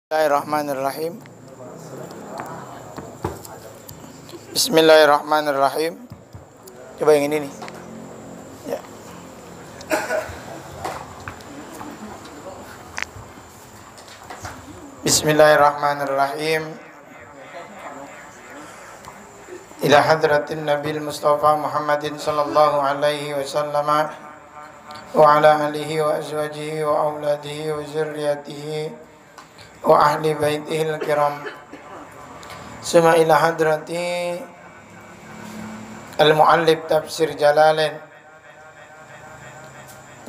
Bismillahirrahmanirrahim. Bismillahirrahmanirrahim. Coba yang ini nih. Ya. Bismillahirrahmanirrahim. Ila hadratin Nabil Mustafa Muhammadin sallallahu alaihi wasallam wa ala alihi wa azwajihi wa auladihi wa zurriyatihi wa ahli baitihil kiram. Suma ila hadrati al-muallif tafsir Jalalain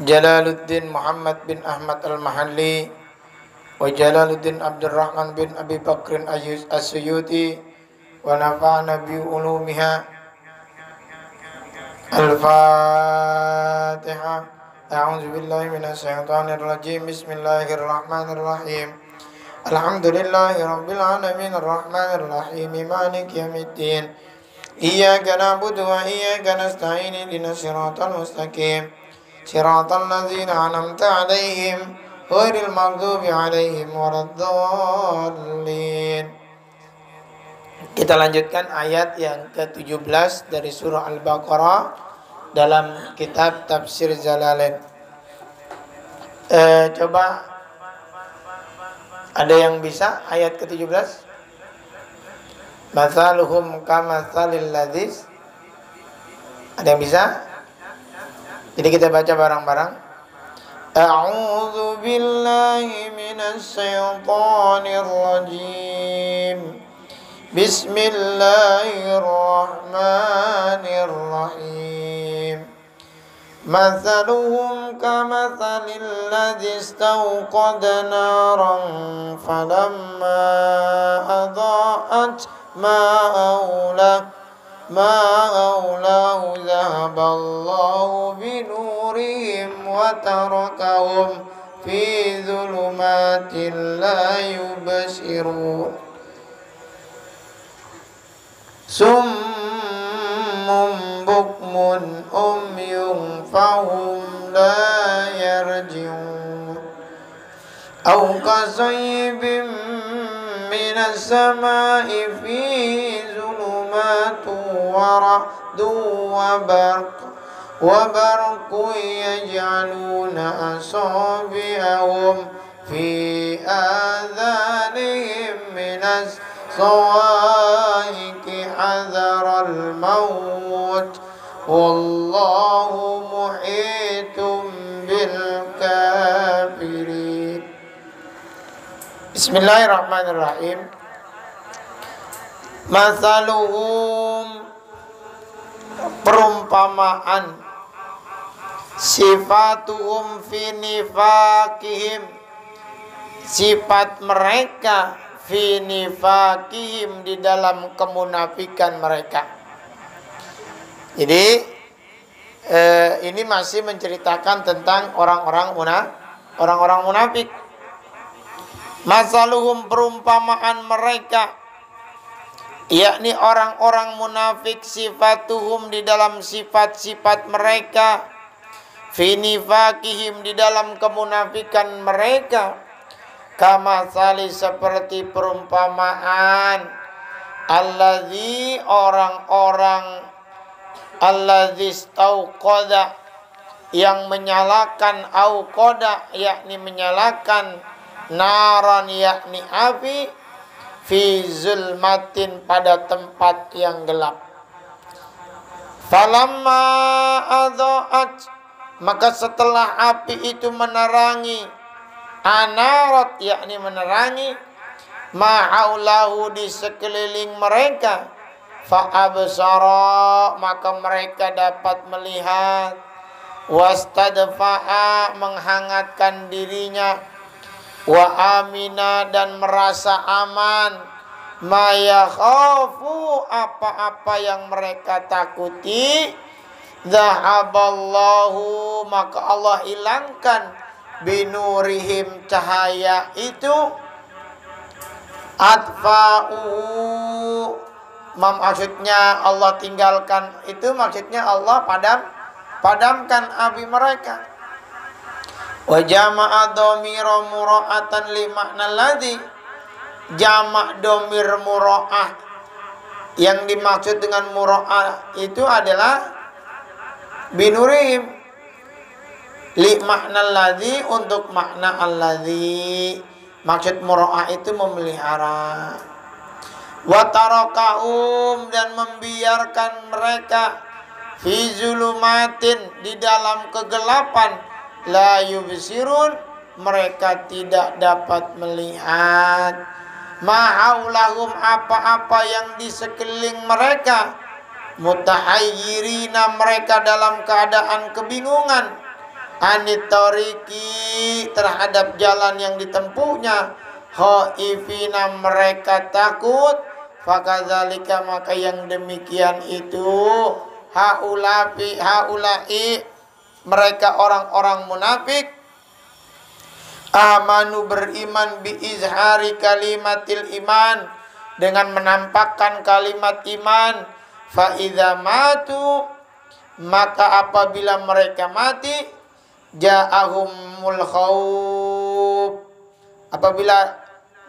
Jalaluddin Muhammad bin Ahmad al-Mahalli wa Jalaluddin Abdurrahman bin Abi Bakrin as-Suyuti wa nafa'ana bi ulumiha. Al-Fatiha. A'udzu billahi minasy syaithanir rajim. Bismillahirrahmanirrahim. Alhamdulillahi rabbil alamin arrahmanir rahim maliki yaumiddin. Iyyaka na'budu wa iyyaka nasta'in ihdinas siratal mustaqim siratal ladzina an'amta 'alaihim ghairil maghdubi 'alaihim waladdallin. Kita lanjutkan ayat yang ke-17 dari surah Al-Baqarah dalam kitab tafsir Jalalain. Coba ada yang bisa ayat ke-17? Mathaluhum kamathalil ladzis. Ada yang bisa? Jadi kita baca bareng-bareng. A'udzu billahi minasy syaithanir rajim. Bismillahirrahmanirrahim. Mathaluhum kamathalil ladzi istawqada naran falamma adha'at ma aulahu dhahaballahu binurihim wa tarakahum fi dhulumatin la yubsirun. Summun bukmun umyun fahum la yarji'un. Aw kasayyibin minas sama'i fi zulumatun wa ra'dun wa barqun yaj'aluna asabi'ahum fi adhanihim minas sawa'iqi hadaral maut wallahu muhitum bil kafirin. Bismillahirrahmanirrahim. Mathaluhum, perumpamaan, sifatuhum fi nifaqihim, sifat mereka fi nifaqihim, di dalam kemunafikan mereka. Jadi ini masih menceritakan tentang orang-orang munafik. Masaluhum, perumpamaan mereka, yakni orang-orang munafik, sifatuhum, di dalam sifat-sifat mereka, fi nifaqihim, di dalam kemunafikan mereka, kamatsali, seperti perumpamaan alladzi, orang-orang, alladzi istauqada, yang menyalakan, auqada, yakni menyalakan, naran, yakni api, fi zulmatin, pada tempat yang gelap. Falamma adha'at, maka setelah api itu menerangi, anarat, yakni menerangi, ma'aulahu, di sekeliling mereka, fa'absara, maka mereka dapat melihat, wastadfa'a, menghangatkan dirinya, wa amina, dan merasa aman, ma yakhafu, apa-apa yang mereka takuti, dhahaballahu, maka Allah hilangkan, binurihim, cahaya itu, atfa'u, maksudnya Allah tinggalkan itu, maksudnya Allah padamkan api mereka. Wa jama'a dhamira mura'atan li makna alladhi, jamak domir muro'ah. Yang dimaksud dengan muro'ah itu adalah binurihim. Li makna alladzi, untuk makna alladzi. Maksud muro'ah itu memelihara. Wa tarakahum, dan membiarkan mereka fi zulumatin, di dalam kegelapan, la yubsirun, mereka tidak dapat melihat, ma'aulahum, apa-apa yang di sekeliling mereka, mutahayyirina, mereka dalam keadaan kebingungan, anitoriki, terhadap jalan yang ditempuhnya, khaifina, mereka takut, fakadzalika, maka yang demikian itu, haulai, mereka orang-orang munafik, amanu, beriman, bi izhari kalimatil iman, dengan menampakkan kalimat iman, fa idza matu, maka apabila mereka mati, ja'ahumul khauf, apabila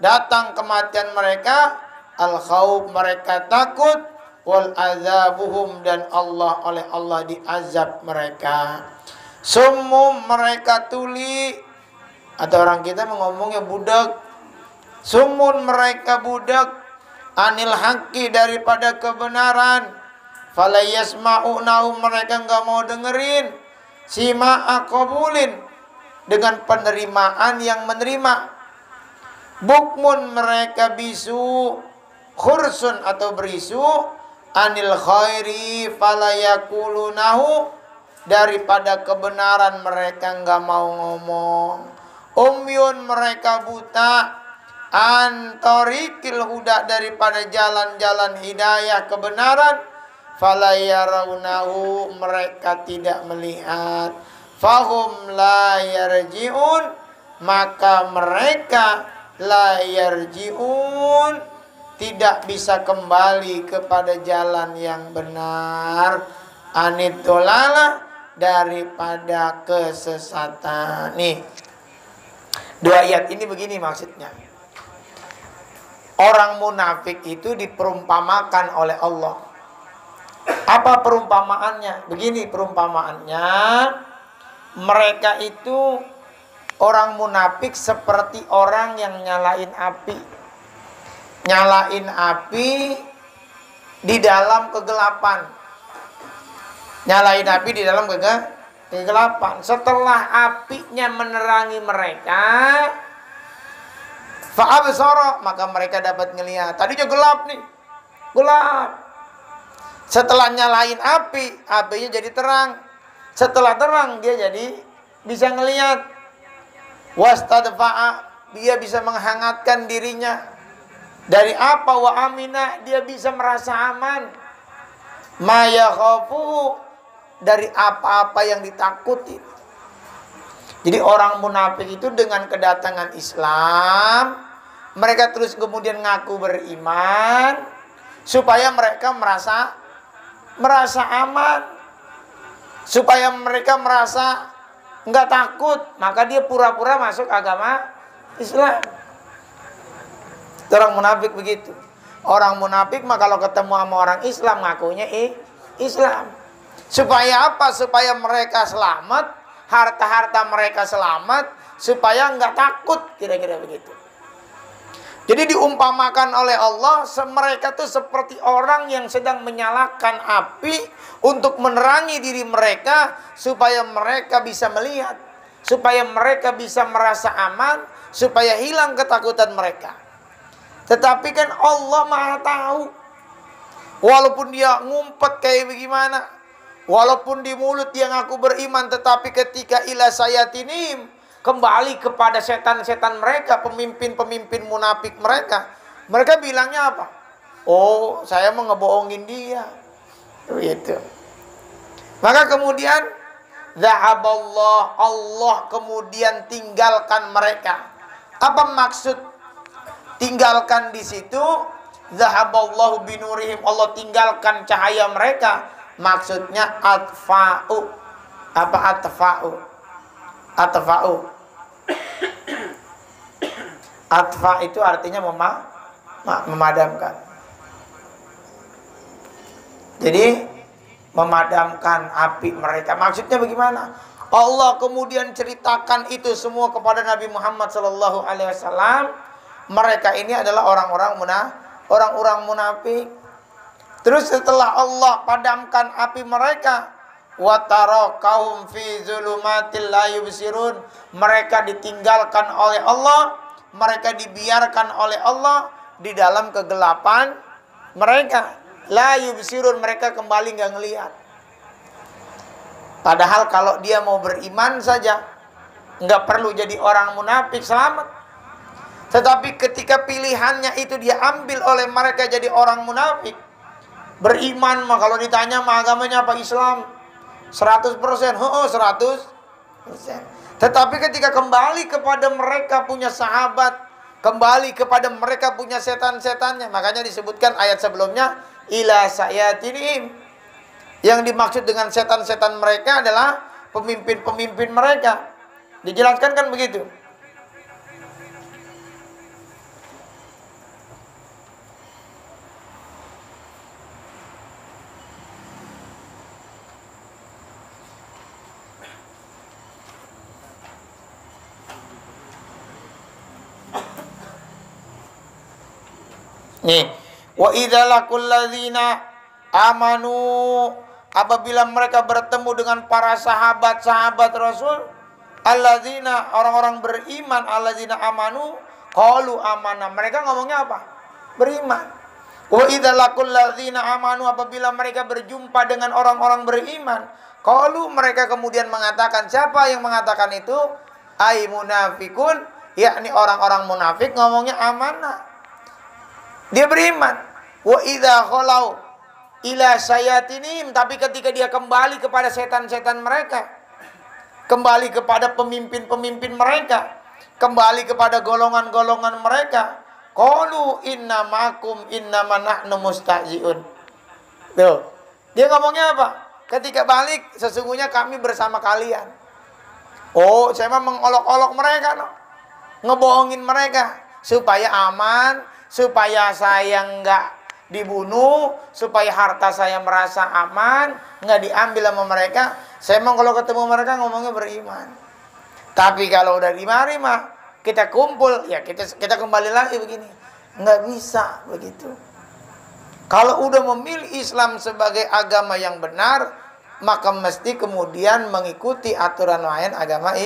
datang kematian mereka, al khauf, mereka takut, wal azabuhum, dan oleh Allah diazab mereka. Sumum, mereka tuli, atau orang kita ngomongnya budak. Sumun, mereka budak, anil haqqi, daripada kebenaran. Fala yasma'unahu, mereka enggak mau dengerin. Sima'a qabulin, dengan penerimaan yang menerima. Bukmun, mereka bisu, khursun, atau berisu, anil khairi fala yakulunahu, daripada kebenaran mereka enggak mau ngomong. Umyun, mereka buta, antorikil huda, daripada jalan-jalan hidayah kebenaran, fala yarawnahu, mereka tidak melihat. Fahum la yarji'un, maka mereka la yarji'un, tidak bisa kembali kepada jalan yang benar, anitolala, daripada kesesatan. Nih, dua ayat ini begini maksudnya. Orang munafik itu diperumpamakan oleh Allah. Apa perumpamaannya? Begini perumpamaannya, mereka itu, orang munafik seperti orang yang nyalain api. Nyalain api di dalam kegelapan. Nyalain api di dalam kegelapan. Setelah apinya menerangi mereka, fa'absara, maka mereka dapat ngelihat. Tadinya gelap nih, gelap. Setelah nyalain api, apinya jadi terang. Setelah terang, dia jadi bisa ngelihat. Wastadfa'a, dia bisa menghangatkan dirinya. Dari apa? Wa amina, dia bisa merasa aman. Ma yakhafu, dari apa-apa yang ditakuti. Jadi orang munafik itu dengan kedatangan Islam, mereka terus kemudian ngaku beriman, supaya mereka merasa aman, supaya mereka merasa enggak takut, maka dia pura-pura masuk agama Islam. Orang munafik begitu. Orang munafik mah kalau ketemu sama orang Islam ngakunya Islam. Supaya apa? Supaya mereka selamat, harta-harta mereka selamat, supaya enggak takut, kira-kira begitu. Jadi diumpamakan oleh Allah, mereka tuh seperti orang yang sedang menyalakan api untuk menerangi diri mereka, supaya mereka bisa melihat, supaya mereka bisa merasa aman, supaya hilang ketakutan mereka. Tetapi kan Allah Maha tahu. Walaupun dia ngumpet kayak bagaimana, walaupun di mulut dia ngaku beriman, tetapi ketika ila sayatinim, kembali kepada setan-setan mereka, pemimpin-pemimpin munafik mereka, mereka bilangnya apa? Oh, saya mau ngebohongin dia. Begitu. Maka kemudian zahaballah, Allah kemudian tinggalkan mereka. Apa maksud tinggalkan di situ? Zahaballahu binurihim, Allah tinggalkan cahaya mereka. Maksudnya atfa'u. Apa atfa'u? Atfa'u. Atfa itu artinya memadamkan. Jadi memadamkan api mereka. Maksudnya bagaimana? Allah kemudian ceritakan itu semua kepada Nabi Muhammad SAW. Mereka ini adalah orang-orang munafik. Terus setelah Allah padamkan api mereka, wa tarakahum fi zulumatil la yubsirun, mereka ditinggalkan oleh Allah, mereka dibiarkan oleh Allah di dalam kegelapan mereka. La yubsirun, mereka kembali nggak ngelihat. Padahal kalau dia mau beriman saja, nggak perlu jadi orang munafik, selamat. Tetapi ketika pilihannya itu dia ambil oleh mereka jadi orang munafik, beriman mah kalau ditanya mah agamanya apa, Islam 100%, 100%. Tetapi ketika kembali kepada mereka punya sahabat, kembali kepada mereka punya setan-setannya, makanya disebutkan ayat sebelumnya ila sayatinihim. Yang dimaksud dengan setan-setan mereka adalah pemimpin-pemimpin mereka. Dijelaskan kan begitu. Nih, wa idza laqul ladzina amanu, apabila mereka bertemu dengan para sahabat-sahabat Rasul, alladzina, orang-orang beriman, alladzina amanu qalu amanna, mereka ngomongnya apa? Beriman. Wa idza laqul ladzina amanu, apabila mereka berjumpa dengan orang-orang beriman, qalu, mereka kemudian mengatakan, siapa yang mengatakan itu? Ai munafikun, yakni orang-orang munafik ngomongnya amanah. Dia beriman. Wa idza khalau ila sayatinihim, tapi ketika dia kembali kepada setan-setan mereka, kembali kepada pemimpin-pemimpin mereka, kembali kepada golongan-golongan mereka, qalu innamakum innama nahnu mustahzi'un. Tuh. Dia ngomongnya apa? Ketika balik, sesungguhnya kami bersama kalian. Oh, saya mah mengolok-olok mereka, no. Ngebohongin mereka supaya aman, supaya saya enggak dibunuh, supaya harta saya merasa aman, nggak diambil sama mereka. Saya emang kalau ketemu mereka ngomongnya beriman. Tapi kalau udah dimari mah kita kumpul, ya kita kembali lagi begini. Nggak bisa begitu. Kalau udah memilih Islam sebagai agama yang benar, maka mesti kemudian mengikuti aturan lain agama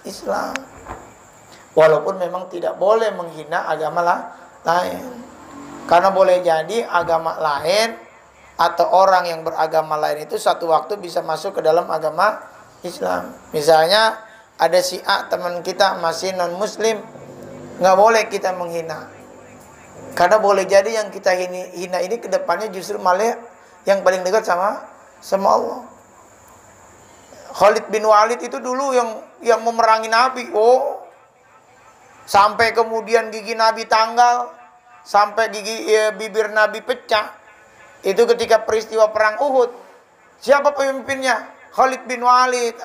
Islam. Walaupun memang tidak boleh menghina agama lain. Karena boleh jadi agama lain atau orang yang beragama lain itu satu waktu bisa masuk ke dalam agama Islam. Misalnya ada si A, teman kita masih non muslim, nggak boleh kita menghina. Karena boleh jadi yang kita hina ini kedepannya justru malah yang paling dekat sama Allah. Khalid bin Walid itu dulu yang memerangi Nabi. Oh, sampai kemudian gigi Nabi tanggal, sampai bibir Nabi pecah. Itu ketika peristiwa perang Uhud. Siapa pemimpinnya? Khalid bin Walid,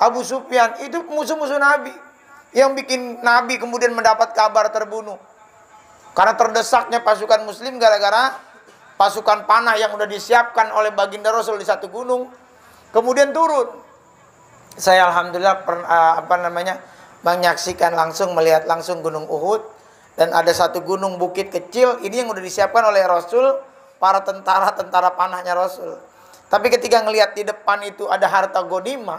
Abu Sufyan. Itu musuh-musuh Nabi, yang bikin Nabi kemudian mendapat kabar terbunuh. Karena terdesaknya pasukan muslim gara-gara pasukan panah yang sudah disiapkan oleh baginda Rasul di satu gunung kemudian turun. Saya alhamdulillah menyaksikan langsung, melihat langsung gunung Uhud. Dan ada satu gunung bukit kecil, ini yang udah disiapkan oleh Rasul, para tentara panahnya Rasul. Tapi ketika ngelihat di depan itu ada harta ghanimah,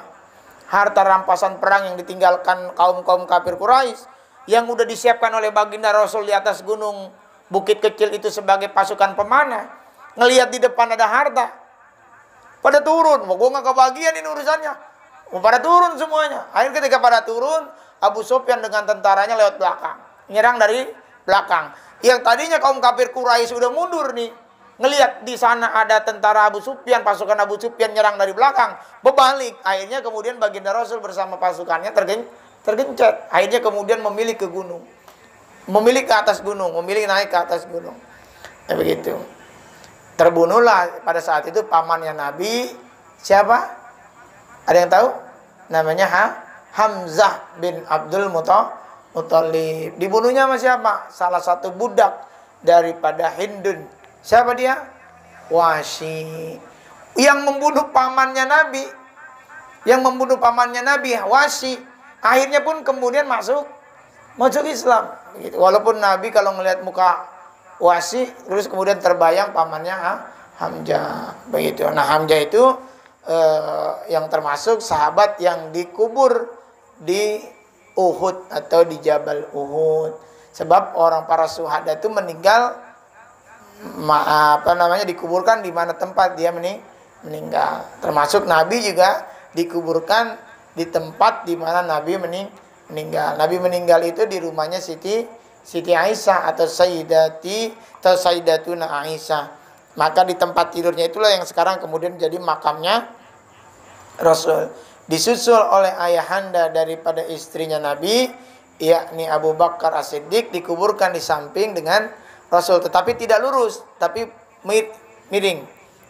harta rampasan perang yang ditinggalkan kaum-kaum kafir Quraisy, yang udah disiapkan oleh baginda Rasul di atas gunung bukit kecil itu sebagai pasukan pemanah. Ngelihat di depan ada harta, pada turun. Mau gue nggak kebagian ini urusannya, mau pada turun semuanya. Akhirnya ketika pada turun, Abu Sufyan dengan tentaranya lewat belakang, nyerang dari belakang. Yang tadinya kaum kafir Quraisy sudah mundur nih, ngelihat di sana ada tentara Abu Sufyan, pasukan Abu Sufyan nyerang dari belakang, berbalik. Akhirnya kemudian baginda Rasul bersama pasukannya tergencet. Akhirnya kemudian memilih ke gunung, memilih ke atas gunung, memilih naik ke atas gunung. Ya begitu. Terbunuhlah pada saat itu pamannya Nabi. Siapa? Ada yang tahu? Namanya Hamzah bin Abdul Muthalib. Dibunuhnya sama siapa? Salah satu budak daripada Hindun. Siapa dia? Wahsy. Yang membunuh pamannya Nabi. Yang membunuh pamannya Nabi, Wahsy. Akhirnya pun kemudian masuk Islam. Begitu. Walaupun Nabi kalau melihat muka Wahsy, terus kemudian terbayang pamannya Hamzah. Begitu. Nah, Hamzah itu yang termasuk sahabat yang dikubur di Uhud atau di Jabal Uhud. Sebab orang para syuhada itu meninggal dikuburkan di mana tempat dia meninggal. Termasuk Nabi juga dikuburkan di tempat di mana Nabi meninggal. Nabi meninggal itu di rumahnya Siti Aisyah atau Sayyidatuna Aisyah. Maka di tempat tidurnya itulah yang sekarang kemudian jadi makamnya Rasul. Disusul oleh ayahanda daripada istrinya Nabi, yakni Abu Bakar As-Siddiq, dikuburkan di samping dengan Rasul. Tetapi tidak lurus, tapi miring.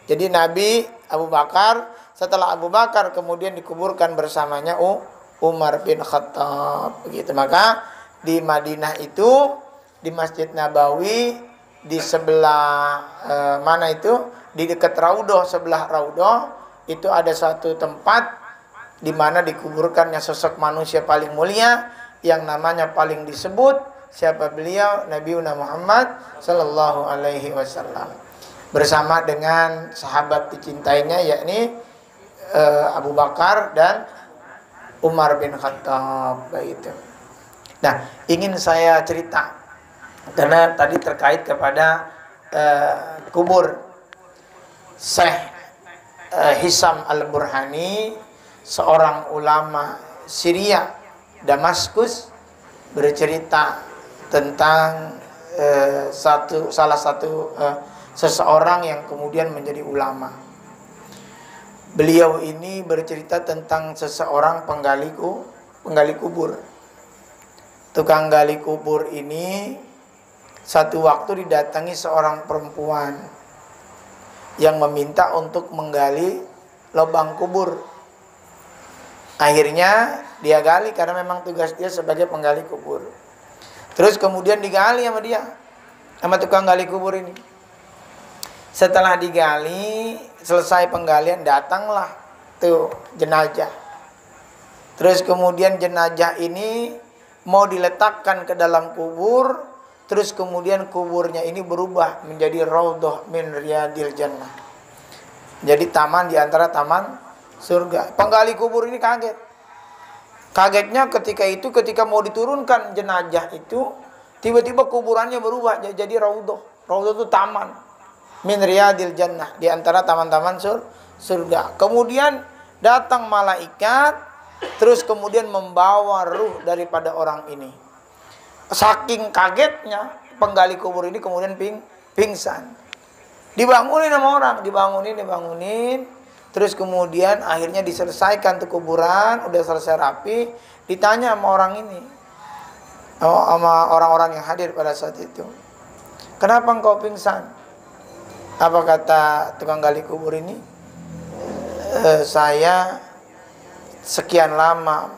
Jadi Nabi, Abu Bakar, setelah Abu Bakar kemudian dikuburkan bersamanya Umar bin Khattab. Begitu. Maka di Madinah itu, di Masjid Nabawi, di sebelah mana itu, di dekat Raudhah, sebelah Raudhah itu ada satu tempat di mana dikuburkannya sosok manusia paling mulia yang namanya paling disebut. Siapa beliau? Nabi Muhammad sallallahu alaihi wasallam bersama dengan sahabat dicintainya, yakni Abu Bakar dan Umar bin Khattab. Begitu. Nah, ingin saya cerita karena tadi terkait kepada kubur Syekh Hisam Al-Burhani, seorang ulama Syria Damaskus, bercerita tentang salah satu seseorang yang kemudian menjadi ulama. Beliau ini bercerita tentang seseorang penggali kubur. Tukang gali kubur ini satu waktu didatangi seorang perempuan yang meminta untuk menggali lubang kubur. Akhirnya dia gali karena memang tugas dia sebagai penggali kubur. Terus kemudian digali sama dia, sama tukang gali kubur ini. Setelah digali, selesai penggalian, datanglah tuh jenazah. Terus kemudian jenazah ini mau diletakkan ke dalam kubur. Terus kemudian kuburnya ini berubah menjadi raudhah min riyadil jannah. Jadi taman di antara taman surga. Penggali kubur ini kaget. Kagetnya ketika mau diturunkan jenazah itu, tiba-tiba kuburannya berubah jadi raudhah. Raudhah itu taman min riyadil jannah, di antara taman-taman surga. Kemudian datang malaikat, terus kemudian membawa ruh daripada orang ini. Saking kagetnya penggali kubur ini kemudian pingsan. Dibangunin sama orang, dibangunin. Terus kemudian akhirnya diselesaikan tuh kuburan, udah selesai rapi, ditanya sama orang ini, sama orang-orang yang hadir pada saat itu, kenapa engkau pingsan? Apa kata tukang gali kubur ini? Saya sekian lama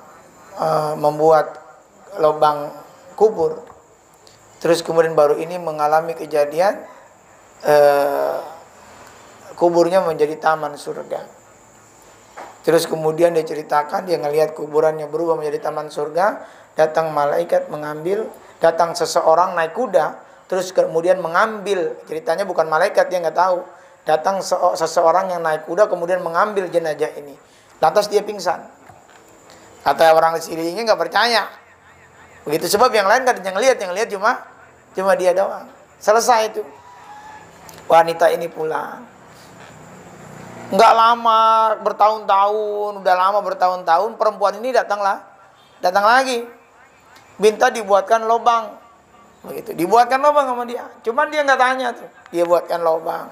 membuat lubang kubur, terus kemudian baru ini mengalami kejadian kuburnya menjadi taman surga. Terus kemudian dia ceritakan, dia ngelihat kuburannya berubah menjadi taman surga. Datang malaikat mengambil, datang seseorang naik kuda, terus kemudian mengambil. Ceritanya bukan malaikat, dia nggak tahu. Datang seseorang yang naik kuda kemudian mengambil jenazah ini. Lantas dia pingsan. Kata orang sekelilingnya nggak percaya. Begitu, sebab yang lain nggak ada yang lihat cuma dia doang. Selesai itu. Wanita ini pulang. Nggak lama, bertahun-tahun, perempuan ini datang lagi. Minta dibuatkan lubang. Begitu, dibuatkan lubang sama dia. Cuman dia nggak tanya tuh, dia buatkan lubang.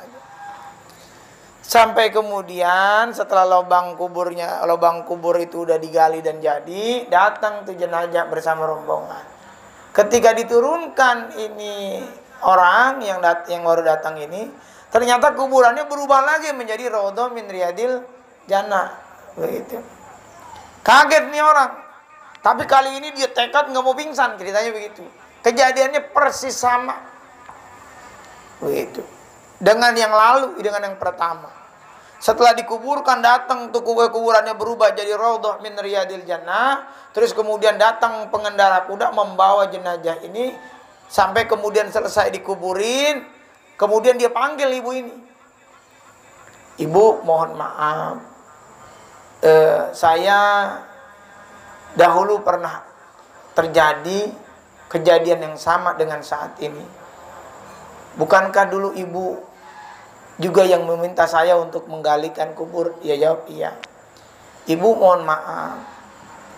Sampai kemudian setelah lubang kubur itu udah digali dan jadi, datang tuh jenazah bersama rombongan. Ketika diturunkan ini orang yang baru datang ini, ternyata kuburannya berubah lagi menjadi raudhah min riyadil jannah. Begitu. Kaget nih orang. Tapi kali ini dia tekad nggak mau pingsan, ceritanya begitu. Kejadiannya persis sama. Begitu. Dengan yang lalu, dengan yang pertama. Setelah dikuburkan, datang tuh kuburannya berubah jadi raudhah min riyadil jannah. Terus kemudian datang pengendara kuda membawa jenazah ini sampai kemudian selesai dikuburin. Kemudian dia panggil ibu ini. Ibu, mohon maaf. Saya dahulu pernah terjadi kejadian yang sama dengan saat ini. Bukankah dulu ibu juga yang meminta saya untuk menggalikan kubur? Ia jawab, iya. Ibu, mohon maaf.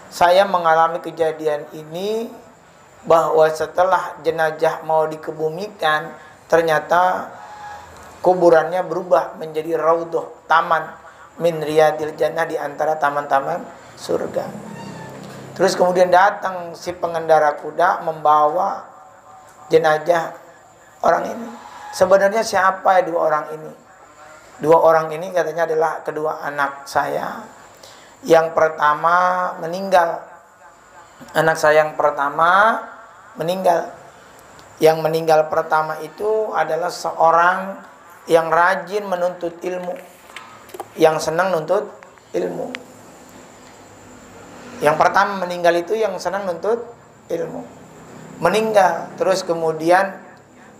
Saya mengalami kejadian ini bahwa setelah jenazah mau dikebumikan, ternyata kuburannya berubah menjadi raudhah, taman min riyadil jannah, di antara taman-taman surga. Terus kemudian datang si pengendara kuda membawa jenazah orang ini. Sebenarnya siapa dua orang ini? Dua orang ini katanya adalah kedua anak saya. Yang pertama meninggal. Anak saya yang pertama meninggal. Yang meninggal pertama itu adalah seorang yang rajin menuntut ilmu, yang senang nuntut ilmu. Yang pertama meninggal itu yang senang nuntut ilmu. Meninggal, terus kemudian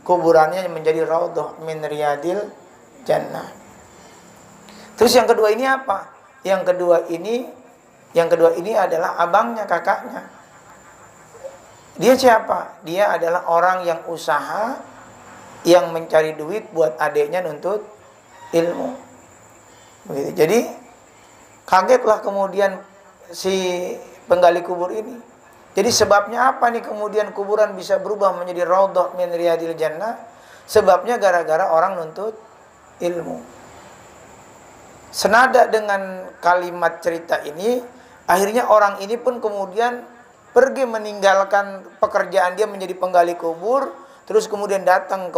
kuburannya menjadi raudhah min riyadil jannah. Terus yang kedua ini apa? Yang kedua ini adalah abangnya, kakaknya. Dia siapa? Dia adalah orang yang usaha, yang mencari duit buat adiknya nuntut ilmu. Begitu. Jadi kagetlah kemudian si penggali kubur ini. Jadi sebabnya apa nih kemudian kuburan bisa berubah menjadi raudhah min riyadil jannah? Sebabnya gara-gara orang nuntut ilmu. Senada dengan kalimat cerita ini, akhirnya orang ini pun kemudian pergi meninggalkan pekerjaan dia menjadi penggali kubur, terus kemudian datang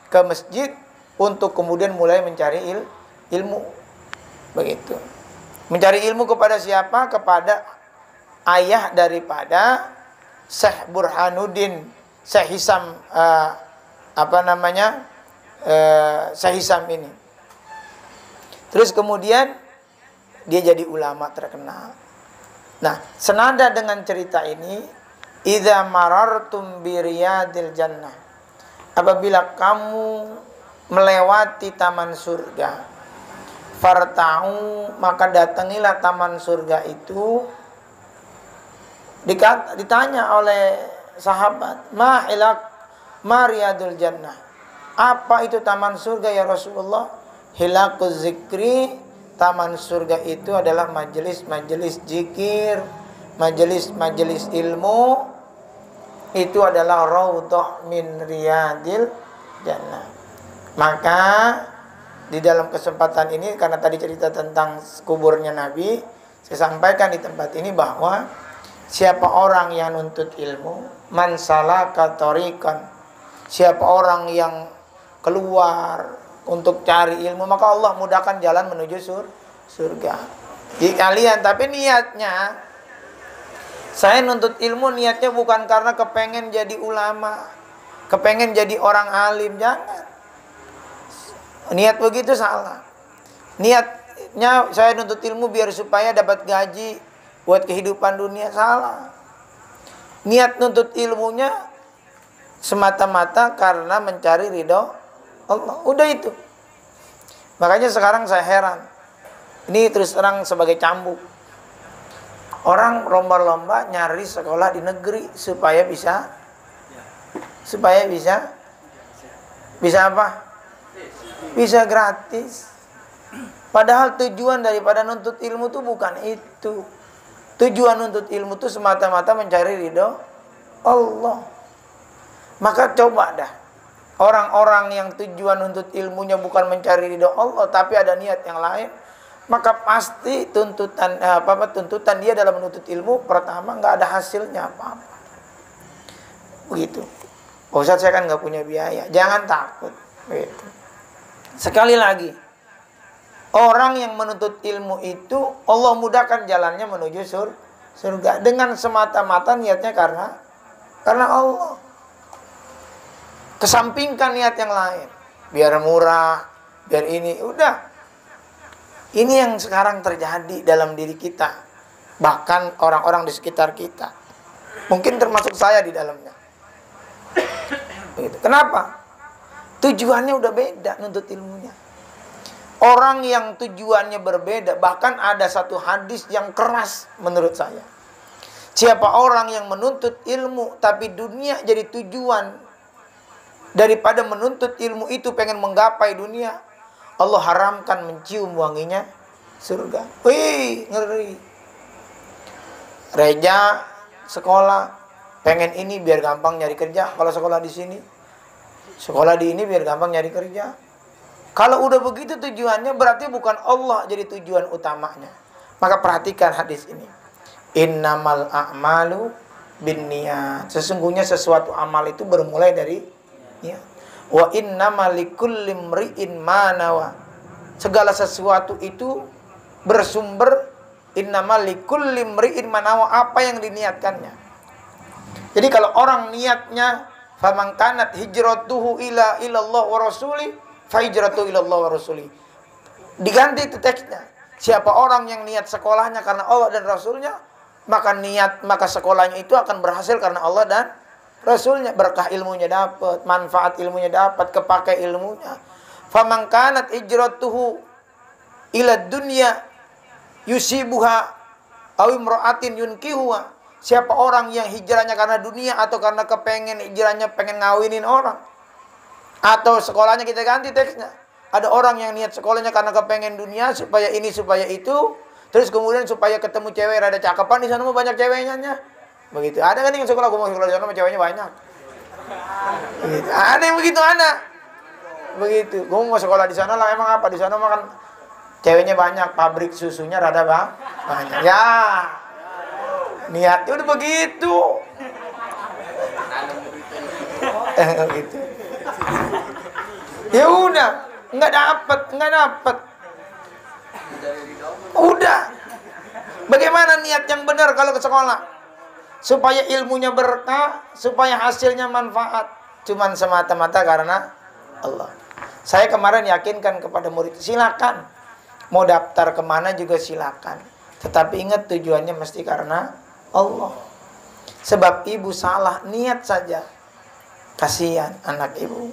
ke masjid untuk kemudian mulai mencari ilmu. Begitu. Mencari ilmu kepada siapa? Kepada ayah daripada Syekh Burhanuddin, Syekh Hisam, Syekh Hisam ini. Terus kemudian dia jadi ulama terkenal. Nah, senada dengan cerita ini, idza marartum bi riyadil jannah. Apabila kamu melewati taman surga, farta'u, maka datangilah taman surga itu. Ditanya oleh sahabat, ma riyadul jannah, apa itu taman surga ya Rasulullah? Hilakuz zikri, taman surga itu adalah majelis-majelis zikir, majelis-majelis ilmu. Itu adalah raudhah min riyadil jannah. Maka di dalam kesempatan ini, karena tadi cerita tentang kuburnya Nabi, saya sampaikan di tempat ini bahwa siapa orang yang nuntut ilmu, man salaka thariqan, siapa orang yang keluar untuk cari ilmu, maka Allah mudahkan jalan menuju surga. Di kalian, tapi niatnya, saya nuntut ilmu niatnya bukan karena kepengen jadi ulama, kepengen jadi orang alim, jangan. Niat begitu salah. Niatnya saya nuntut ilmu biar supaya dapat gaji buat kehidupan dunia, salah. Niat nuntut ilmunya semata-mata karena mencari ridho Allah. Udah itu. Makanya sekarang saya heran. Ini terus terang sebagai cambuk. Orang lomba-lomba nyari sekolah di negeri supaya bisa apa? Bisa gratis. Padahal tujuan daripada nuntut ilmu itu bukan itu. Tujuan nuntut ilmu itu semata-mata mencari ridho Allah. Maka coba dah, orang-orang yang tujuan nuntut ilmunya bukan mencari ridho Allah, tapi ada niat yang lain, maka pasti tuntutan dia dalam menuntut ilmu pertama nggak ada hasilnya apa-apa. Begitu. Ustaz, saya kan nggak punya biaya. Jangan takut. Begitu. Sekali lagi, orang yang menuntut ilmu itu Allah mudahkan jalannya menuju surga dengan semata-mata niatnya karena Allah. Kesampingkan niat yang lain, biar murah, biar ini, udah. Ini yang sekarang terjadi dalam diri kita, bahkan orang-orang di sekitar kita, mungkin termasuk saya di dalamnya. Kenapa? Tujuannya udah beda nuntut ilmunya. Orang yang tujuannya berbeda, bahkan ada satu hadis yang keras menurut saya. Siapa orang yang menuntut ilmu tapi dunia jadi tujuan, daripada menuntut ilmu itu pengen menggapai dunia, Allah haramkan mencium wanginya surga. Wih, ngeri. Reja sekolah pengen ini biar gampang nyari kerja. Kalau sekolah di sini, sekolah di ini biar gampang nyari kerja. Kalau udah begitu tujuannya, berarti bukan Allah jadi tujuan utamanya. Maka perhatikan hadis ini. Innamal a'malu binniyat. Sesungguhnya sesuatu amal itu bermulai dari niat. Wa innamal likulli imri'in ma nawa. Segala sesuatu itu bersumber innamal likulli imri'in ma nawa, apa yang diniatkannya. Jadi kalau orang niatnya faman kanat hijratuhu ila ilallah wa rasuli fa hijratuhu ila Allah wa rasuli. Diganti itu teksnya. Siapa orang yang niat sekolahnya karena Allah dan Rasulnya, maka sekolahnya itu akan berhasil karena Allah dan Rasulnya. Berkah ilmunya dapat, manfaat ilmunya dapat, kepakai ilmunya. Faman kanat hijratuhu ila dunya yusibuha aw imra'atin yunkihuha. Siapa orang yang hijrahnya karena dunia atau karena kepengen hijrahnya pengen ngawinin orang, atau sekolahnya kita ganti teksnya. Ada orang yang niat sekolahnya karena kepengen dunia, supaya ini supaya itu, terus kemudian supaya ketemu cewek rada cakepan di sana, mau banyak ceweknya. Begitu. Ada kan yang sekolah, gue mau sekolah di sana ceweknya banyak. Begitu. Ada yang begitu, ada. Begitu. Gue mau sekolah di sana lah, emang apa di sana makan ceweknya banyak, pabrik susunya rada banyak. Ya. Niatnya udah begitu. Gitu. Ya udah, nggak dapat. Udah. Bagaimana niat yang benar kalau ke sekolah? Supaya ilmunya berkah, supaya hasilnya manfaat. Cuman semata-mata karena Allah. Saya kemarin yakinkan kepada murid, silakan. Mau daftar kemana juga silakan. Tetapi ingat tujuannya mesti karena Allah. Sebab ibu salah niat saja, kasihan anak ibu.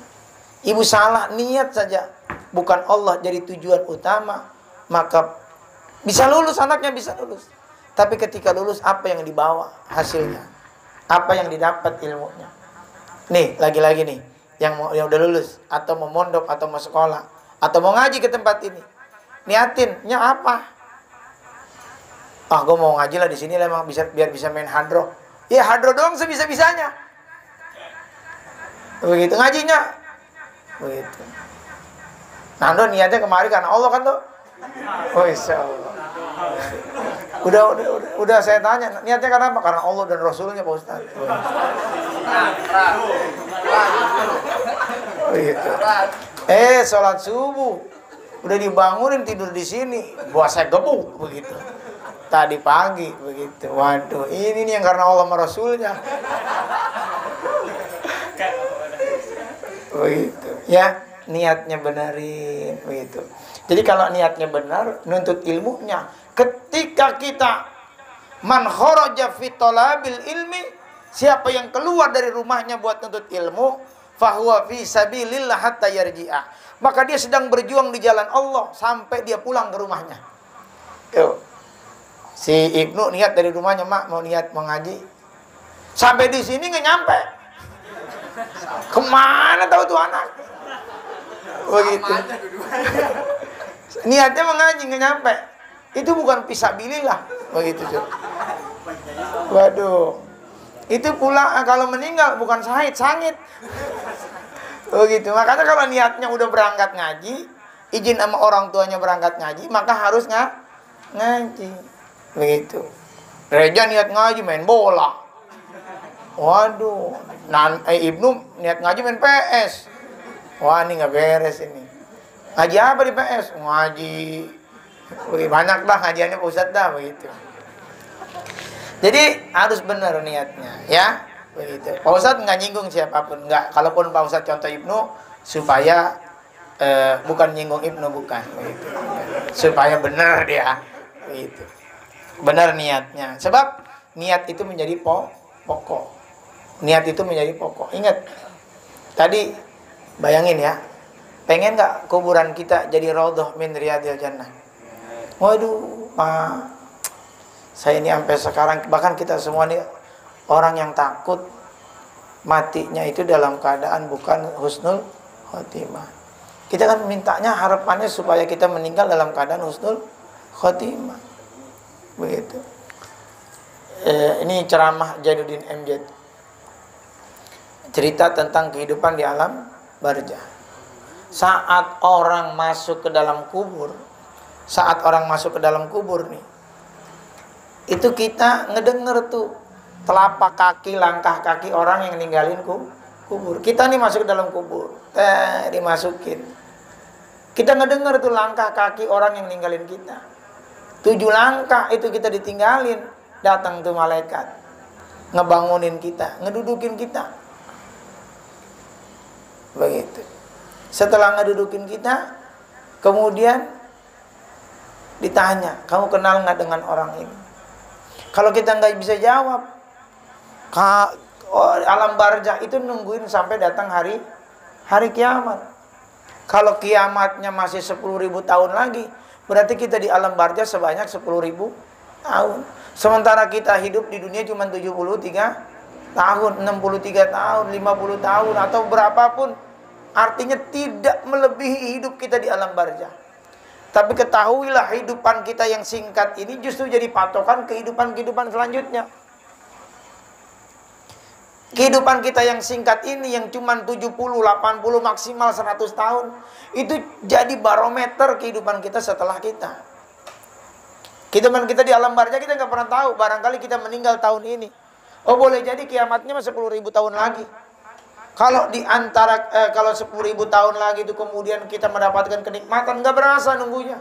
Ibu salah niat saja, bukan Allah jadi tujuan utama, maka bisa lulus, anaknya bisa lulus. Tapi ketika lulus, apa yang dibawa hasilnya? Apa yang didapat ilmunya? Nih, lagi-lagi nih, yang udah lulus, atau mau mondok, atau mau sekolah, atau mau ngaji ke tempat ini, niatinnya apa? Gue mau ngaji lah di sini lah, emang biar bisa main hadroh. Ya hadroh doang sebisa-bisanya. Begitu ngajinya. Begitu. Nando niatnya kemari karena Allah kan tuh. Oh insyaallah. Udah saya tanya, niatnya karena apa? Karena Allah dan Rasulnya Pak Ustaz. Begitu. Sholat subuh udah dibangunin, tidur di sini, buat saya gebuk begitu. Tadi pagi begitu. Waduh, ini nih yang karena Allah sama Rasulnya. Begitu. Ya, niatnya benerin begitu. Jadi kalau niatnya benar, nuntut ilmunya. Ketika kita man kharaja fi talabil ilmi, siapa yang keluar dari rumahnya buat nuntut ilmu, fahuwa fi sabilillah hatta yarji'a. Maka dia sedang berjuang di jalan Allah sampai dia pulang ke rumahnya. Yuk. Si Ibnu niat dari rumahnya, mak mau niat mengaji. Sampai di sini nggak nyampe. Kemana tahu tuh anak? Begitu. Niatnya mengaji nggak nyampe. Itu bukan fisabilillah. Begitu tuh. Waduh. Itu pula kalau meninggal bukan sangit. Begitu. Makanya kalau niatnya udah berangkat ngaji, izin sama orang tuanya berangkat ngaji, maka harus ngaji. Begitu. Reja niat ngaji main bola. Waduh. Ibnu niat ngaji main PS. Wah, ini nggak beres ini. Ngaji apa di PS? Ngaji. Banyak dah ngajiannya Pak Ustadz dah begitu. Jadi harus benar niatnya, ya. Begitu. Pak Ustadz nggak nyinggung siapapun, nggak. Kalaupun Pak Ustadz contoh Ibnu, supaya bukan nyinggung Ibnu, bukan. Begitu. Supaya benar dia, begitu. Benar niatnya. Sebab niat itu menjadi pokok. Niat itu menjadi pokok. Ingat, tadi bayangin ya, pengen nggak kuburan kita jadi raudhah min riyadil jannah? Waduh, Pak. Saya ini sampai sekarang, bahkan kita semua nih orang yang takut matinya itu dalam keadaan bukan husnul khotimah. Kita kan mintanya, harapannya supaya kita meninggal dalam keadaan husnul khotimah. Begitu. Ini ceramah Jainuddin MZ. Cerita tentang kehidupan di alam barzah. Saat orang masuk ke dalam kubur, nih, itu kita ngedenger tuh telapak kaki, langkah kaki orang yang ninggalin kubur. Kita nih masuk ke dalam kubur, dimasukin. Kita ngedenger tuh langkah kaki orang yang ninggalin kita. 7 langkah itu kita ditinggalin, datang tuh malaikat, ngebangunin kita, ngedudukin kita. Begitu. Setelah ngedudukin kita, kemudian ditanya, kamu kenal nggak dengan orang ini? Kalau kita nggak bisa jawab, alam barzah itu nungguin sampai datang hari kiamat. Kalau kiamatnya masih 10.000 tahun lagi, berarti kita di alam barzah sebanyak 10.000 tahun. Sementara kita hidup di dunia cuma 73 tahun, 63 tahun, 50 tahun, atau berapapun. Artinya tidak melebihi hidup kita di alam barzah. Tapi ketahuilah, kehidupan kita yang singkat ini justru jadi patokan kehidupan selanjutnya. Kehidupan kita yang singkat ini, yang cuma 70, 80, maksimal 100 tahun, itu jadi barometer kehidupan kita setelah kita. Kehidupan kita di alam barzah kita nggak pernah tahu. Barangkali kita meninggal tahun ini. Oh, boleh jadi kiamatnya 10.000 tahun lagi. Kalau di antara kalau 10.000 tahun lagi itu kemudian kita mendapatkan kenikmatan, nggak berasa nunggunya.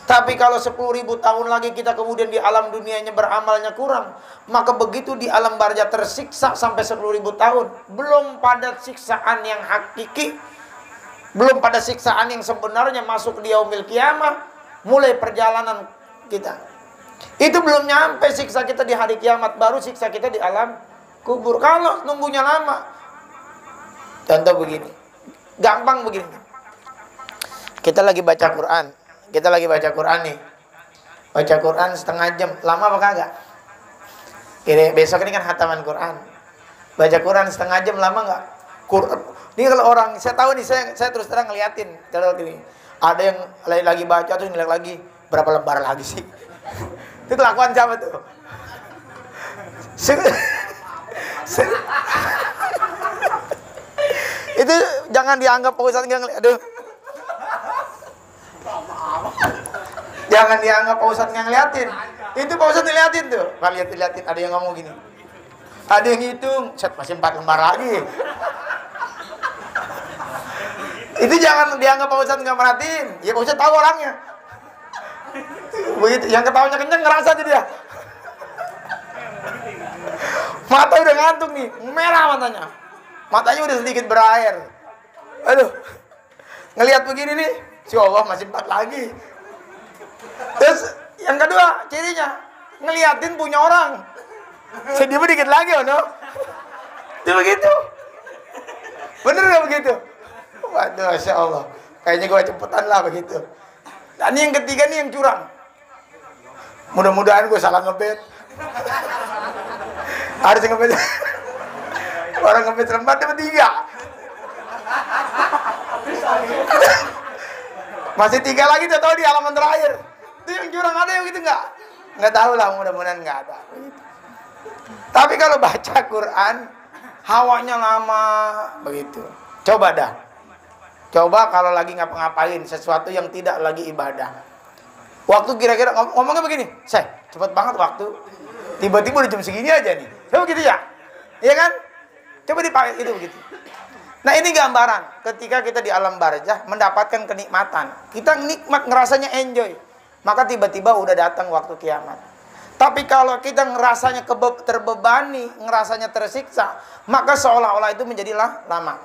Tapi kalau 10.000 tahun lagi kita kemudian di alam dunianya beramalnya kurang, maka begitu di alam barzah tersiksa sampai 10.000 tahun, belum pada siksaan yang hakiki, belum pada siksaan yang sebenarnya masuk di yaumil qiyamah, mulai perjalanan kita. Itu belum nyampe siksa kita di hari kiamat, baru siksa kita di alam kubur. Kalau nunggunya lama, contoh begini, gampang begini. Kita lagi baca Quran. Nih. Baca Quran setengah jam. Lama apa kagak? Besok ini kan khataman Quran. Baca Quran setengah jam, lama nggak? Ini kalau orang, saya tahu nih, saya terus terang ngeliatin. Kalau gini, ada yang lagi baca terus ngeliat lagi, berapa lembar lagi sih? Itu kelakuan siapa tuh? Itu jangan dianggap Pak Ustadz nggak ngeliat. Aduh. Jangan dianggap Pak Ustadz nggak ngeliatin. Itu Pak Ustadz ngeliatin tuh. Liatin. Ada yang ngomong gini. Ada yang hitung. Set, masih 4 lembar lagi. Itu jangan dianggap Pak Ustadz nggak merhatiin. Ya Pak Ustadz tahu orangnya. Begitu. Yang ketawanya kenceng ngerasa aja dia. Mata udah ngantuk nih. Merah matanya. Matanya udah sedikit berair. Aduh. Ngelihat begini nih, si Allah masih 4 lagi. Terus yang kedua, cirinya ngeliatin punya orang. Sedih dikit lagi, oh no? Itu begitu. Bener gak begitu? Waduh, Masya Allah. Kayaknya gue cepetan lah begitu. Dan yang ketiga nih yang curang. Mudah-mudahan gue salah ngebet. Harus ngebet. Orang ngebet lembar dapat 3. Masih 3 lagi, udah tahu di halaman terakhir. Itu yang curang, ada yang gitu nggak? Nggak tahu lah, mudah-mudahan nggak ada. Tapi kalau baca Quran, hawanya lama begitu. Coba dah. Coba kalau lagi ngapa-ngapain sesuatu yang tidak lagi ibadah. Waktu kira-kira ngomongnya begini, saya cepet banget waktu. Tiba-tiba udah jam segini aja nih. Coba gitu ya? Iya kan? Coba dipakai itu begitu. Nah, ini gambaran ketika kita di alam barzah mendapatkan kenikmatan. Kita nikmat, ngerasanya enjoy. Maka tiba-tiba udah datang waktu kiamat. Tapi kalau kita ngerasanya terbebani, ngerasanya tersiksa, maka seolah-olah itu menjadilah lama.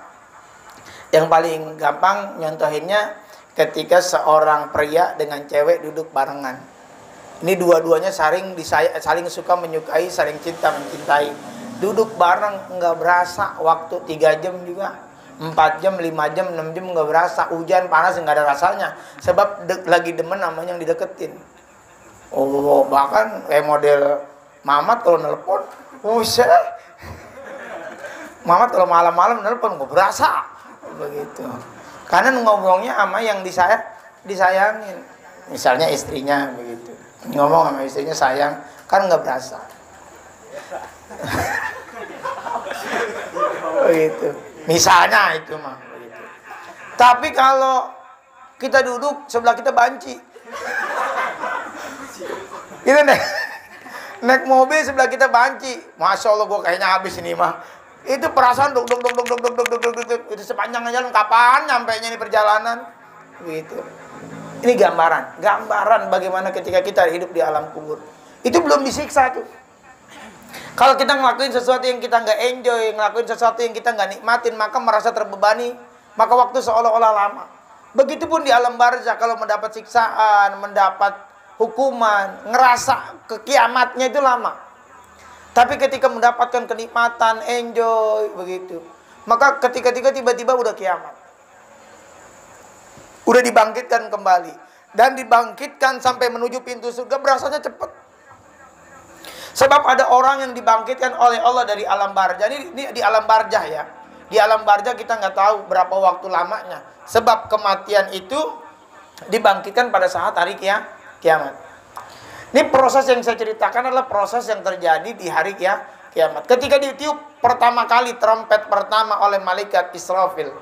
Yang paling gampang nyontohinnya ketika seorang pria dengan cewek duduk barengan. Ini dua-duanya saling suka menyukai, saling cinta mencintai. Duduk bareng nggak berasa waktu 3 jam juga, 4 jam, 5 jam, 6 jam nggak berasa. Hujan panas nggak ada rasanya, sebab lagi demen namanya yang dideketin. Oh, bahkan kayak model Mamat kalau nelpon, buset. Mamat kalau malam-malam nelpon nggak berasa, begitu. Karena ngobrolnya sama yang disayangin, misalnya istrinya, begitu. Ngomong sama istrinya sayang, kan nggak berasa. Begitu. Misalnya itu mah, begitu. Tapi kalau kita duduk sebelah kita banci. Gitu naik mobil sebelah kita banci, masya Allah gue kayaknya habis ini mah. Itu perasaan duk itu sepanjang jalan, kapan nyampainya ini perjalanan, gitu. Ini gambaran bagaimana ketika kita hidup di alam kubur. Itu belum disiksa tuh. Kalau kita ngelakuin sesuatu yang kita nggak enjoy, ngelakuin sesuatu yang kita nggak nikmatin, maka merasa terbebani, maka waktu seolah-olah lama. Begitupun di alam barzakh, kalau mendapat siksaan, mendapat hukuman, ngerasa kekiamatnya itu lama. Tapi ketika mendapatkan kenikmatan, enjoy, begitu, maka ketika tiba-tiba udah kiamat, udah dibangkitkan kembali, dan dibangkitkan sampai menuju pintu surga, berasanya cepat. Sebab ada orang yang dibangkitkan oleh Allah dari alam barzakh. Ini di alam barzakh ya. Di alam barzakh kita nggak tahu berapa waktu lamanya. Sebab kematian itu dibangkitkan pada saat hari kiamat. Ini proses yang saya ceritakan adalah proses yang terjadi di hari kiamat. Ketika ditiup pertama kali trompet pertama oleh malaikat Israfil,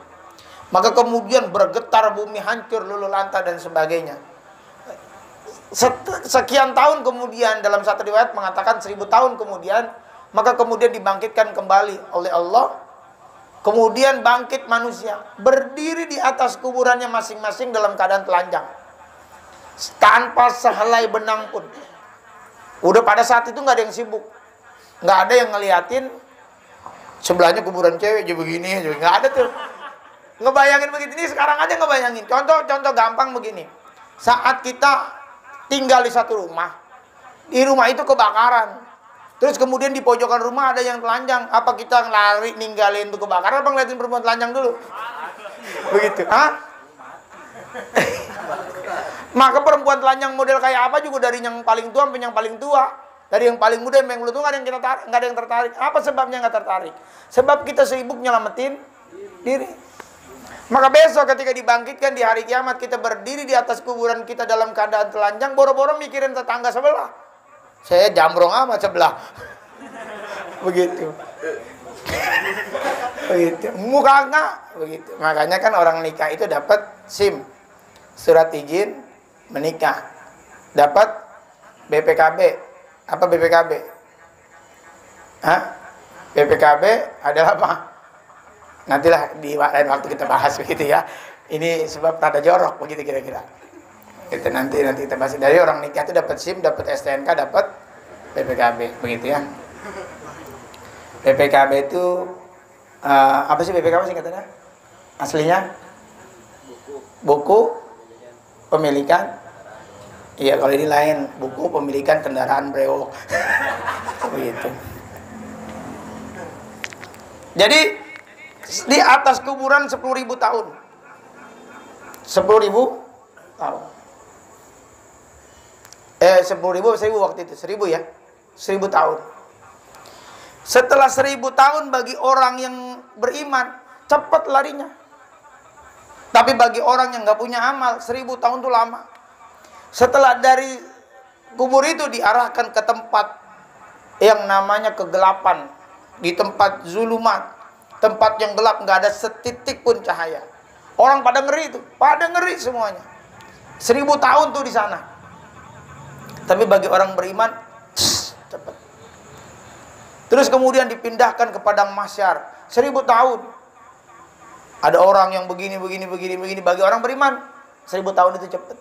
maka kemudian bergetar bumi, hancur luluh lantah dan sebagainya. Sekian tahun kemudian, dalam satu riwayat mengatakan 1000 tahun kemudian, maka kemudian dibangkitkan kembali oleh Allah. Kemudian bangkit manusia, berdiri di atas kuburannya masing-masing dalam keadaan telanjang, tanpa sehelai benang pun. Udah pada saat itu nggak ada yang sibuk, nggak ada yang ngeliatin sebelahnya kuburan cewek aja begini, nggak ada tuh. Ngebayangin begitu, ini sekarang aja ngebayangin. Contoh gampang begini. Saat kita tinggal di satu rumah, di rumah itu kebakaran, terus kemudian di pojokan rumah ada yang telanjang, apa kita lari ninggalin tuh kebakaran, apa ngeliatin perempuan telanjang dulu? Begitu, Maka perempuan telanjang model kayak apa juga, dari yang paling tua sampai yang paling tua, dari yang paling muda sampai yang belum tua, nggak ada yang tertarik. Apa sebabnya nggak tertarik? Sebab kita sibuk nyelamatin diri. Maka besok ketika dibangkitkan di hari kiamat, kita berdiri di atas kuburan kita dalam keadaan telanjang, boro-boro mikirin tetangga sebelah. Saya jambrong amat sebelah. Begitu. Begitu. Muka enggak begitu. Makanya kan orang nikah itu dapat SIM, surat izin menikah. Dapat BPKB. Apa BPKB? BPKB adalah apa? Nantilah di lain waktu kita bahas begitu ya. Ini sebab rada jorok begitu kira-kira. Kita nanti kita bahas. Dari orang nikah itu dapat SIM, dapat STNK, dapat BPKB begitu ya. BPKB itu apa sih BPKB singkatannya? Aslinya? Buku pemilikan. Iya, kalau ini lain, buku pemilikan kendaraan brewok. Begitu. Jadi di atas kuburan 10.000 tahun. 10.000 tahun. 10.000 waktu itu, 1.000 ya. 1.000 tahun. Setelah 1.000 tahun bagi orang yang beriman, cepat larinya. Tapi bagi orang yang nggak punya amal, 1.000 tahun itu lama. Setelah dari kubur itu diarahkan ke tempat yang namanya kegelapan, di tempat zulumat, tempat yang gelap, nggak ada setitik pun cahaya. Orang pada ngeri itu, pada ngeri semuanya. 1.000 tahun tuh di sana. Tapi bagi orang beriman, cepat. Terus kemudian dipindahkan ke padang mahsyar, 1.000 tahun. Ada orang yang begini. Bagi orang beriman, 1.000 tahun itu cepat.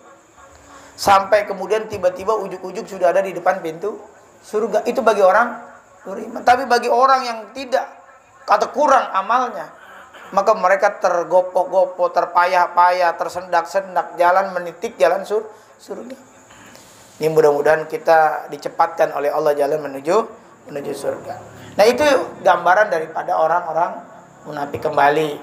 Sampai kemudian tiba-tiba ujuk-ujuk sudah ada di depan pintu surga. Itu bagi orang beriman. Tapi bagi orang yang tidak atau kurang amalnya, maka mereka tergopoh-gopoh, terpayah-payah, tersendak-sendak jalan menitik jalan surga. Ini mudah-mudahan kita dicepatkan oleh Allah jalan menuju surga. Nah, itu gambaran daripada orang-orang munafik kembali.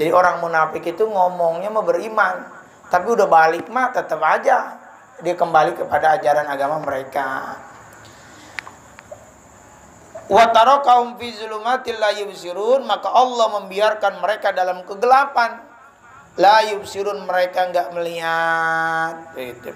Jadi orang munafik itu ngomongnya mau beriman, tapi udah balik mah tetap aja dia kembali kepada ajaran agama mereka. Wa tarakahum fi zulumatil la yubsirun, maka Allah membiarkan mereka dalam kegelapan. La yubsirun, mereka enggak melihat. Gitu.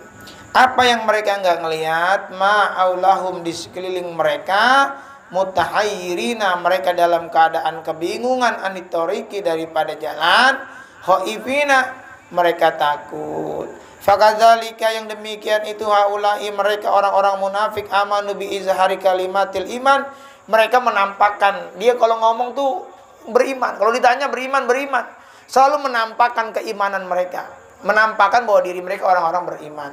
Apa yang mereka enggak melihat? Ma'aulahum, di sekeliling mereka, mutahayyirina, mereka dalam keadaan kebingungan, anitoriki, daripada jalan, khaifina, mereka takut. Fakadzalika, yang demikian itu, haula'i, mereka orang-orang munafik, amanu bi izhari kalimatil iman, mereka menampakkan, dia kalau ngomong tuh beriman, kalau ditanya beriman, selalu menampakkan keimanan mereka, menampakkan bahwa diri mereka orang-orang beriman.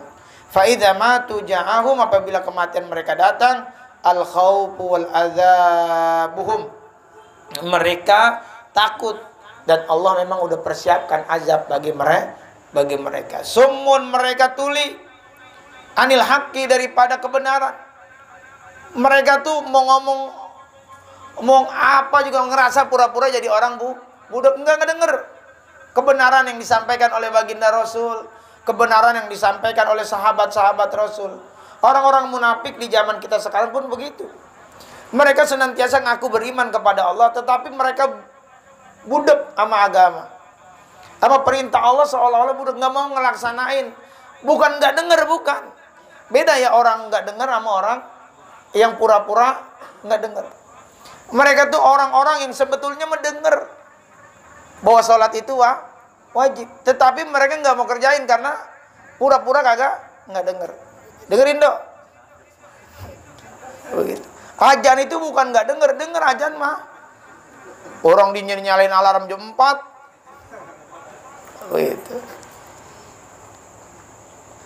Fa idza matu ja'ahum, apabila kematian mereka datang, al khaufu wal adzabuhum, mereka takut, dan Allah memang udah persiapkan azab bagi mereka. Summun, mereka tuli, anil haqqi, daripada kebenaran. Mereka tuh mau ngomong apa juga ngerasa pura-pura jadi orang budak, enggak ngedenger kebenaran yang disampaikan oleh baginda Rasul, kebenaran yang disampaikan oleh sahabat-sahabat Rasul. Orang-orang munafik di zaman kita sekarang pun begitu. Mereka senantiasa ngaku beriman kepada Allah, tetapi mereka budak sama agama, sama perintah Allah, seolah-olah budak, nggak mau ngelaksanain. Bukan nggak denger, bukan. Beda ya orang nggak denger sama orang yang pura-pura nggak denger. Mereka tuh orang-orang yang sebetulnya mendengar bahwa sholat itu wajib, tetapi mereka nggak mau kerjain karena pura-pura nggak denger. Dengerin dong. Begitu. Ajan itu bukan nggak denger ajan mah. Orang nyalain alarm jam 4. Begitu.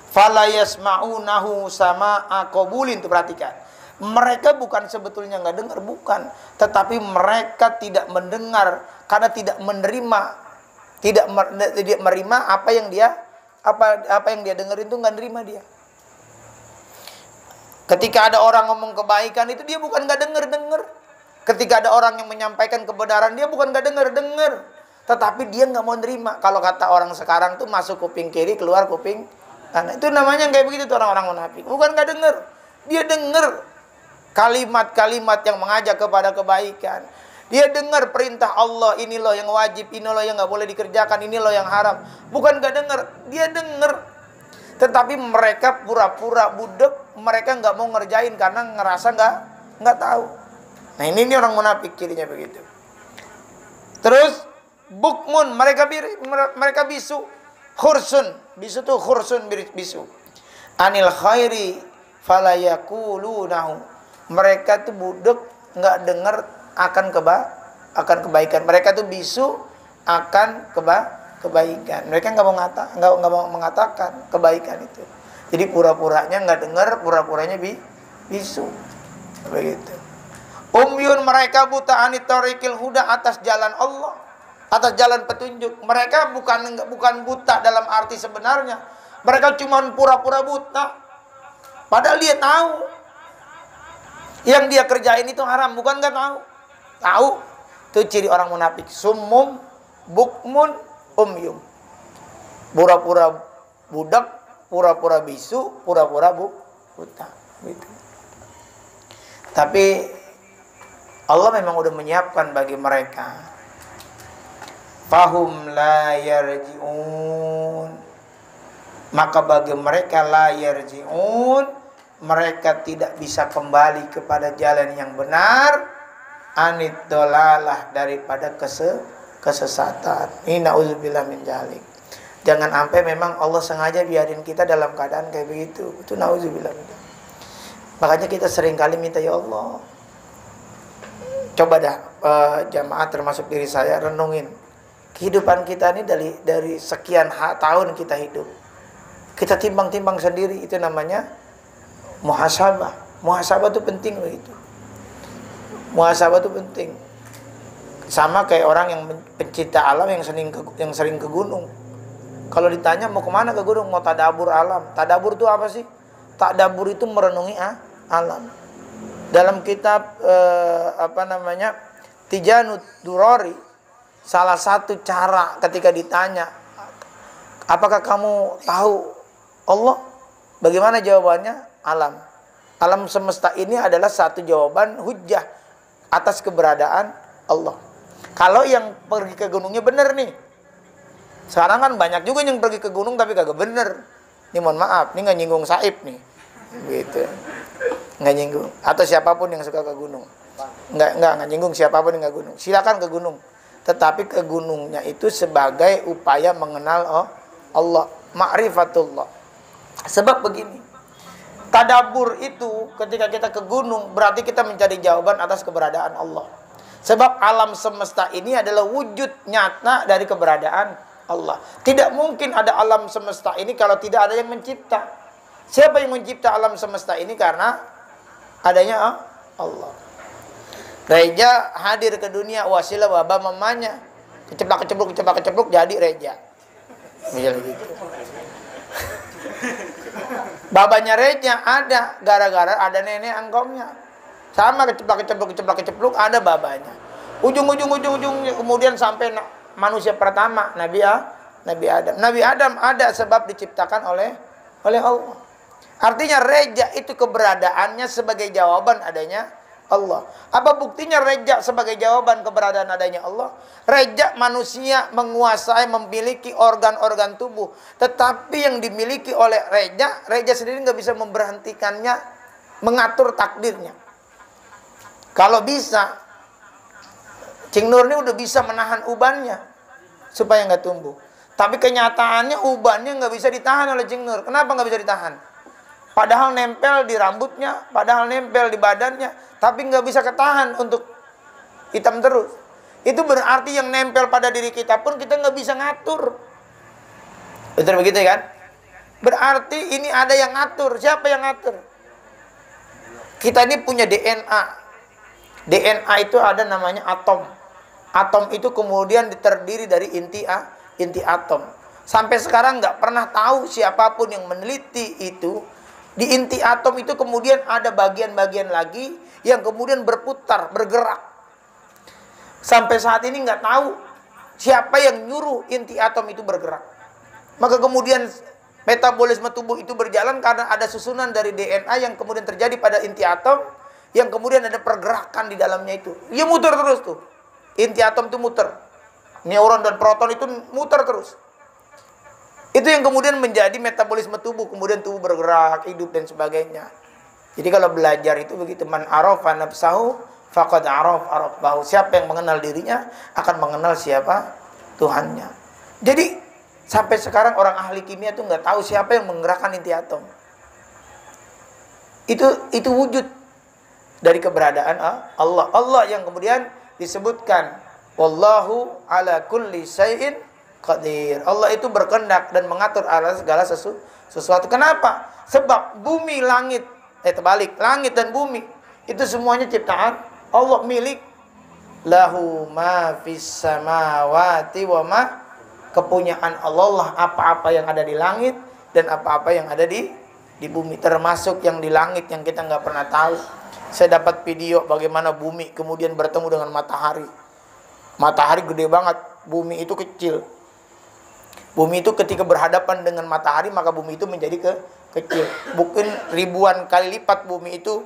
Fala yasma'unahu sama'a qabulin, tuh perhatikan. Mereka bukan sebetulnya nggak dengar, bukan, tetapi mereka tidak mendengar karena tidak menerima, tidak menerima apa yang dia dengerin itu, nggak nerima dia. Ketika ada orang ngomong kebaikan itu dia bukan nggak denger. Ketika ada orang yang menyampaikan kebenaran dia bukan nggak denger, tetapi dia nggak mau nerima. Kalau kata orang sekarang tuh masuk kuping kiri keluar kuping kanan, itu namanya kayak begitu tuh orang-orang munafik. Bukan nggak denger, dia denger kalimat-kalimat yang mengajak kepada kebaikan. Dia dengar perintah Allah, ini loh yang wajib, ini loh yang nggak boleh dikerjakan, ini loh yang haram. Bukan nggak dengar, dia dengar. Tetapi mereka pura-pura budak, mereka nggak mau ngerjain karena ngerasa nggak tahu. Nah ini orang munafik cirinya begitu. Terus bukmun, mereka bisu. Khursun, bisu tuh khursun, bisu. Anil khairi falayakulunahu. Mereka tuh budak, nggak dengar akan kebaikan. Mereka tuh bisu akan kebaikan. Mereka nggak mau mengatakan kebaikan itu. Jadi pura-puranya nggak dengar, pura-puranya bisu. Begitu. Umyun, mereka buta anit tariqil huda, atas jalan Allah, atas jalan petunjuk. Mereka bukan buta dalam arti sebenarnya. Mereka cuma pura-pura buta. Padahal dia tahu yang dia kerjain itu haram, bukan nggak tahu. Tahu. Itu ciri orang munafik. Summum, bukmun, umyum. Pura-pura budak, pura-pura bisu, pura-pura buta. Gitu. Tapi Allah memang udah menyiapkan bagi mereka. Fahum la yarji'un. Maka bagi mereka la yarji'un, mereka tidak bisa kembali kepada jalan yang benar, anid dolalah, daripada kesesatan. Ini na'udzubillah min dzalik. Jangan sampai memang Allah sengaja biarin kita dalam keadaan kayak begitu. Itu na'udzubillah min dzalik. Makanya kita sering kali minta, ya Allah, coba dah jamaah termasuk diri saya renungin kehidupan kita ini dari sekian tahun kita hidup. Kita timbang-timbang sendiri, itu namanya muhasabah, Muhasabah itu penting begitu. Muhasabah itu penting. Sama kayak orang yang pencinta alam yang sering ke gunung. Kalau ditanya mau kemana ke gunung, mau tadabur alam. Tadabur itu apa sih? Tadabur itu merenungi alam. Dalam kitab Tijanud Durori, salah satu cara ketika ditanya, apakah kamu tahu Allah? Bagaimana jawabannya? Alam. Alam semesta ini adalah satu jawaban hujjah atas keberadaan Allah. Kalau yang pergi ke gunungnya benar nih. Sekarang kan banyak juga yang pergi ke gunung tapi kagak bener. Ini mohon maaf, ini nggak nyinggung Saib nih. Gitu. Nggak nyinggung. Atau siapapun yang suka ke gunung. Nggak nyinggung siapapun yang ke gunung. Silakan ke gunung. Tetapi ke gunungnya itu sebagai upaya mengenal Allah. Ma'rifatullah. Sebab begini. Tadabur itu ketika kita ke gunung berarti kita mencari jawaban atas keberadaan Allah. Sebab alam semesta ini adalah wujud nyata dari keberadaan Allah. Tidak mungkin ada alam semesta ini kalau tidak ada yang mencipta. Siapa yang mencipta alam semesta ini? Karena adanya Allah. Reja hadir ke dunia wasilah wabah mamanya. Keceplak jadi Reja. Misalnya gitu. Babanya Reja ada gara-gara ada nenek angkomnya. Sama keceplak ada babanya. Ujung kemudian sampai manusia pertama Nabi Adam. Nabi Adam ada sebab diciptakan oleh Allah. Artinya Reja itu keberadaannya sebagai jawaban adanya Allah. Apa buktinya Reja sebagai jawaban keberadaan adanya Allah? Reja manusia menguasai, memiliki organ-organ tubuh. Tetapi yang dimiliki oleh Reja sendiri nggak bisa memberhentikannya, mengatur takdirnya. Kalau bisa, Cing Nur ini udah bisa menahan ubannya supaya nggak tumbuh. Tapi kenyataannya ubannya nggak bisa ditahan oleh Cing Nur. Kenapa nggak bisa ditahan? Padahal nempel di rambutnya, padahal nempel di badannya, tapi nggak bisa ketahan untuk hitam terus. Itu berarti yang nempel pada diri kita pun kita nggak bisa ngatur. Betul begitu kan? Berarti ini ada yang ngatur. Siapa yang ngatur? Kita ini punya DNA. DNA itu ada namanya atom. Atom itu kemudian terdiri dari inti atom. Sampai sekarang nggak pernah tahu siapapun yang meneliti itu. Di inti atom itu kemudian ada bagian-bagian lagi yang kemudian berputar, bergerak. Sampai saat ini nggak tahu siapa yang nyuruh inti atom itu bergerak. Maka kemudian metabolisme tubuh itu berjalan karena ada susunan dari DNA yang kemudian terjadi pada inti atom, yang kemudian ada pergerakan di dalamnya itu. Dia muter terus tuh. Inti atom itu muter. Neuron dan proton itu muter terus. Itu yang kemudian menjadi metabolisme tubuh. Kemudian tubuh bergerak, hidup dan sebagainya. Jadi kalau belajar itu begitu. Man arafa nafsahu faqad araf. Siapa yang mengenal dirinya akan mengenal siapa Tuhannya. Jadi sampai sekarang orang ahli kimia itu nggak tahu siapa yang menggerakkan inti atom. Itu wujud dari keberadaan Allah. Allah yang kemudian disebutkan wallahu ala kulli syai'in qadir. Allah itu berkehendak dan mengatur atas segala sesuatu. Kenapa? Sebab bumi, langit, terbalik, langit dan bumi itu semuanya ciptaan Allah, milik. Lahu ma fis samawati wa ma, kepunyaan Allah lah apa-apa yang ada di langit dan apa-apa yang ada di bumi, termasuk yang di langit yang kita nggak pernah tahu. Saya dapat video bagaimana bumi kemudian bertemu dengan matahari. Matahari gede banget, bumi itu kecil. Bumi itu ketika berhadapan dengan matahari maka bumi itu menjadi kecil. Mungkin ribuan kali lipat bumi itu.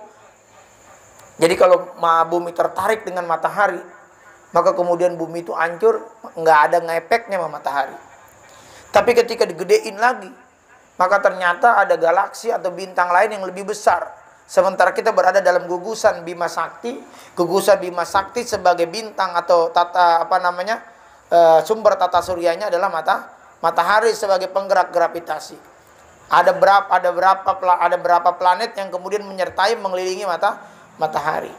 Jadi kalau bumi tertarik dengan matahari, maka kemudian bumi itu hancur, nggak ada ngefeknya sama matahari. Tapi ketika digedein lagi, maka ternyata ada galaksi atau bintang lain yang lebih besar. Sementara kita berada dalam gugusan Bima Sakti. Gugusan Bima Sakti sebagai bintang atau sumber tata suryanya adalah matahari sebagai penggerak gravitasi. Ada berapa planet yang kemudian menyertai mengelilingi matahari.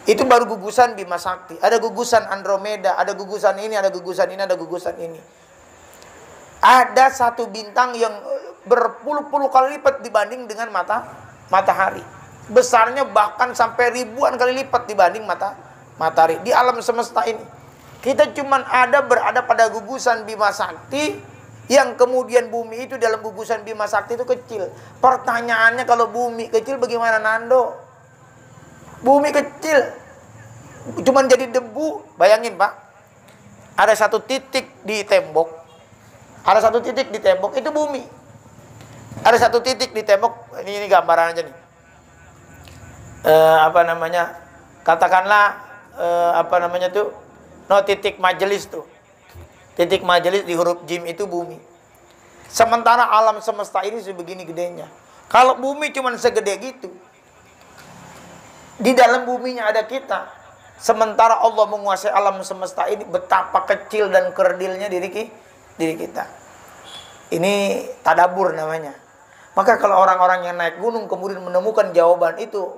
Itu baru gugusan Bima Sakti. Ada gugusan Andromeda, ada gugusan ini, ada gugusan ini, ada gugusan ini. Ada satu bintang yang berpuluh-puluh kali lipat dibanding dengan matahari. Besarnya bahkan sampai ribuan kali lipat dibanding matahari. Di alam semesta ini kita cuman berada pada gugusan Bima Sakti, yang kemudian bumi itu dalam gugusan Bima Sakti itu kecil. Pertanyaannya, kalau bumi kecil bagaimana, Nando? Bumi kecil, cuman jadi debu. Bayangin Pak, ada satu titik di tembok, itu bumi. Ada satu titik di tembok, ini gambaran aja nih. Katakanlah titik majelis tuh. Titik majelis di huruf jim itu bumi. Sementara alam semesta ini sebegini gedenya. Kalau bumi cuma segede gitu, di dalam buminya ada kita. Sementara Allah menguasai alam semesta ini, betapa kecil dan kerdilnya diri kita. Ini tadabur namanya. Maka kalau orang-orang yang naik gunung kemudian menemukan jawaban itu,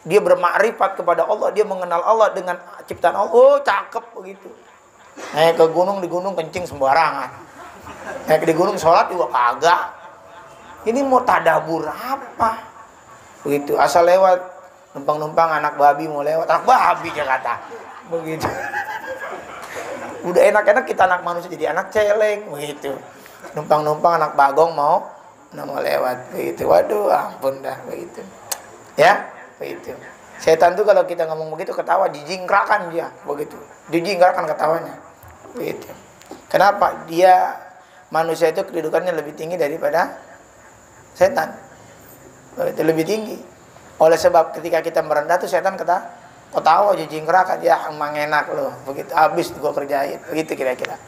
dia bermakrifat kepada Allah, dia mengenal Allah dengan ciptaan Allah. Oh, cakep begitu. Naik ke gunung, di gunung kencing sembarangan. Naik di gunung sholat juga kagak. Ini mau tadabur apa? Begitu, asal lewat, numpang-numpang anak babi mau lewat, anak babi dia kata. Begitu. Udah enak-enak kita anak manusia jadi anak celeng, begitu. Numpang-numpang anak bagong mau lewat, begitu. Waduh, ampun dah, begitu. Ya? Begitu. Setan tuh kalau kita ngomong begitu ketawa, dijingkrakan dia, begitu. Dijingkrakan ketawanya. Begitu. Kenapa? Dia, manusia itu kedudukannya lebih tinggi daripada setan. Begitu, lebih tinggi. Oleh sebab ketika kita merendah tuh setan ketawa, dijingkrakan, ya emang enak loh. Begitu, habis gua kerjain. Begitu kira-kira.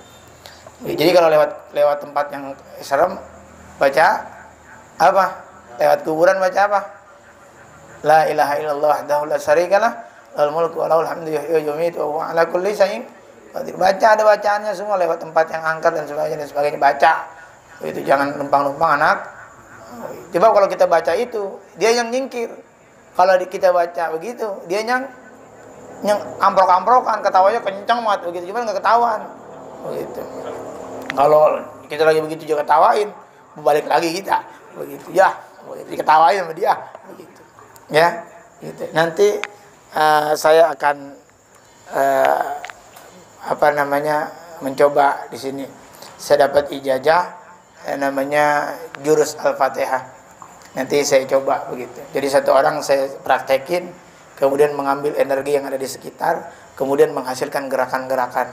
Jadi kalau lewat tempat yang serem, baca apa? Lewat kuburan baca apa? La ilaha illallah wahdahu la syarikalah, lahul mulku wa lahul hamdu yuhyi wa yumiitu wa huwa ala kulli syai'in qadir. Baca, ada bacaannya semua lewat tempat yang angker dan sebagainya baca. Itu jangan numpang-numpang anak. Coba kalau kita baca itu, dia yang nyingkir. Kalau kita baca begitu, dia yang amprok-amprokan, ketawanya kencang banget begitu, cuman enggak ketahuan. Begitu. Kalau kita lagi begitu juga ketawain, balik lagi kita. Begitu. Ya, begitu diketawain sama dia. Begitu. Ya, gitu. Nanti saya akan mencoba di sini. Saya dapat ijazah namanya jurus Al-Fatihah. Nanti saya coba begitu. Jadi satu orang saya praktekin, kemudian mengambil energi yang ada di sekitar, kemudian menghasilkan gerakan-gerakan.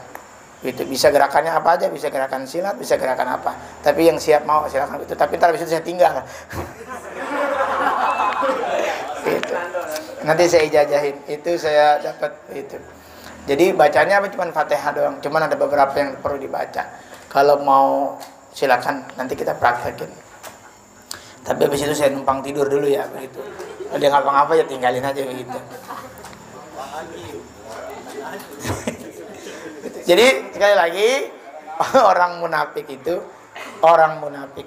Gitu. Bisa gerakannya apa aja, bisa gerakan silat, bisa gerakan apa. Tapi yang siap mau silakan itu. Tapi ntar habis itu saya tinggal. Gitu. Nanti saya ijazahin, itu saya dapat itu. Jadi bacanya cuma Fatihah doang, cuman ada beberapa yang perlu dibaca. Kalau mau silakan nanti kita praktekin. Tapi habis itu saya numpang tidur dulu ya begitu. Kalau dia ngapa-ngapa ya tinggalin aja begitu. Jadi sekali lagi, orang munafik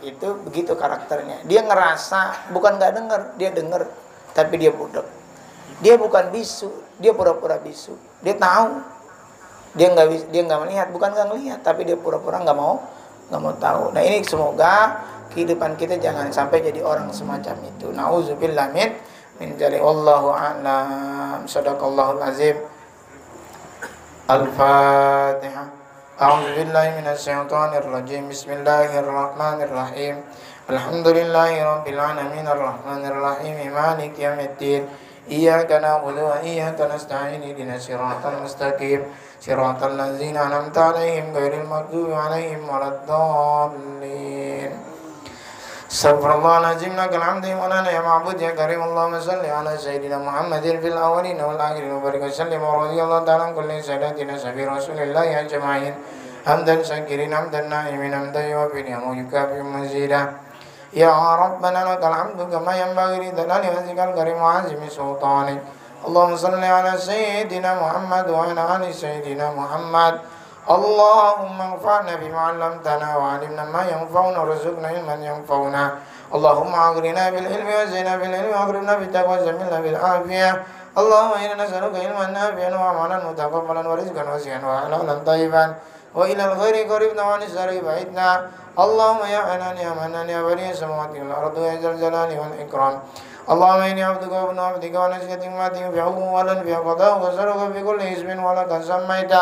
itu begitu karakternya. Dia ngerasa bukan nggak dengar, dia dengar. Tapi dia bodoh. Dia bukan bisu, dia pura-pura bisu. Dia tahu. Dia nggak melihat, bukan nggak melihat, tapi dia pura-pura nggak mau tahu. Nah, ini semoga kehidupan kita jangan sampai jadi orang semacam itu. Nauzubillah min dzalik. Wallahu a'lam. Shadaqallahul azim. Al-Fatihah. A'udzu billahi minasy syaithanir rajim. Bismillahirrahmanirrahim. Alhamdulillahi rabbil alamin arrahmanir rahim maliki yaumiddin. Iyyaka na'budu wa iyyaka nasta'in ihdinas siratal mustaqim siratal ladzina an'amta 'alaihim ghairil maghdubi 'alaihim waladdallin. Astaghfirullahaladzim lakal hamdu wa lana ya ma'bud ya karim. Allahumma salli ala sayyidina Muhammadin fil awwalin wal akhirin wa barik wa sallim wa radiyallahu ta'ala an kulli sayyidatina sabi rasulillahi ajma'in. Hamdan syakirin hamdan na'imin hamdan yuwafi ni'amahu yukafi mazidah. Ya Rabbana lakal hamdu kama yanbaghi li jalali wajhikal karim wa 'azimi sultanik. Allahumma salli ala sayyidina Muhammad wa ala ali sayyidina Muhammad. Allahumma anfa'na bima 'allamtana wa 'allimna ma yanfa'una warzuqna ilman yanfa'una. Allahumma aghrina bil ilmi wa zina bil ilmi wa aghrina bit taqwa wa zamilna bil afiyah. Allahumma inna nas'aluka ilman nafi'an wa 'amalan mutaqabbalan wa rizqan wasi'an wa halalan thayyiban wa ilal ghairi qaribna wa nisari ba'idna. Allahumma ya Hanan ya Manan ya Bari samawati wal ardi ya Dzal Jalali wal Ikram. اللهم إني عبدك وابن عبدك ونسيت ماتي في أولا في قضاء وسرك في كل اسم ولك سميت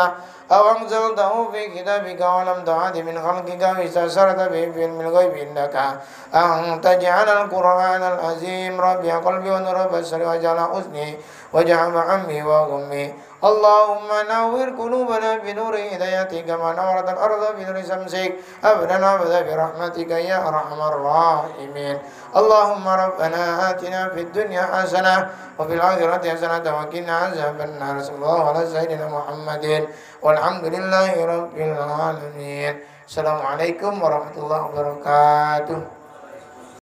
أو أنزلته في كتابك ولم تعد من خلقك واستأثرت به في علم الغيب إنك أن تجعل القرآن العظيم ربي قلبي ونور بصري وجعل حزني وجعل عمي وغمي اللهم نور قلوبنا بنور هدايتك كما نورت الأرض بنور شمسك أبدا أبدا برحمتك يا أرحم الراحمين اللهم ربنا آتنا في الدنيا حسنة وفي الآخرة حسنة وقنا عذاب النار صلى الله على سيدنا محمد والحمد لله رب العالمين. السلام عليكم warahmatullahi wabarakatuh.